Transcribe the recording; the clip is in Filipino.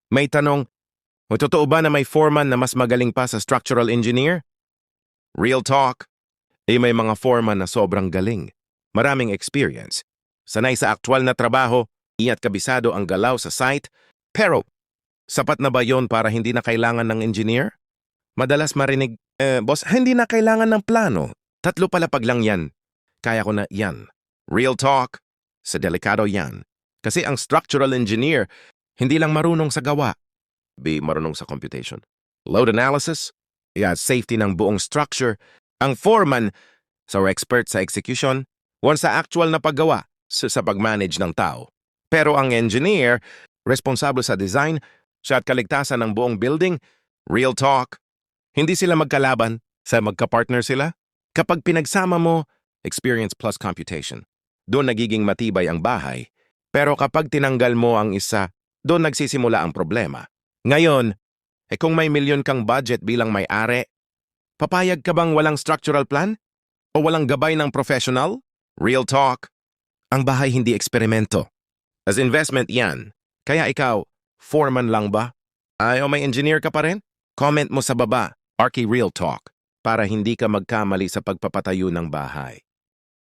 May tanong, o totoo ba na may foreman na mas magaling pa sa structural engineer? Real talk. May mga foreman na sobrang galing. Maraming experience. Sanay sa aktwal na trabaho, iya't kabisado ang galaw sa site. Pero, sapat na ba yon para hindi na kailangan ng engineer? Madalas marinig, boss, hindi na kailangan ng plano. 3 palapag lang yan. Kaya ko na yan. Real talk. Sa delikado yan. Kasi ang structural engineer, hindi lang marunong sa gawa. Marunong sa computation. Load analysis. Safety ng buong structure. Ang foreman, expert sa execution. One sa actual na paggawa, sa pag-manage ng tao. Pero ang engineer, responsable sa design, siya at kaligtasan ng buong building. Real talk. Hindi sila magkalaban, sa magka-partner sila. Kapag pinagsama mo, experience plus computation, doon nagiging matibay ang bahay. Pero kapag tinanggal mo ang isa, doon nagsisimula ang problema. Ngayon, kung may milyon kang budget bilang may-ari, papayag ka bang walang structural plan? O walang gabay ng professional? Real talk. Ang bahay hindi eksperimento. As investment yan. Kaya ikaw, foreman lang ba? O may engineer ka pa rin? Comment mo sa baba, Arky Real Talk, para hindi ka magkamali sa pagpapatayo ng bahay.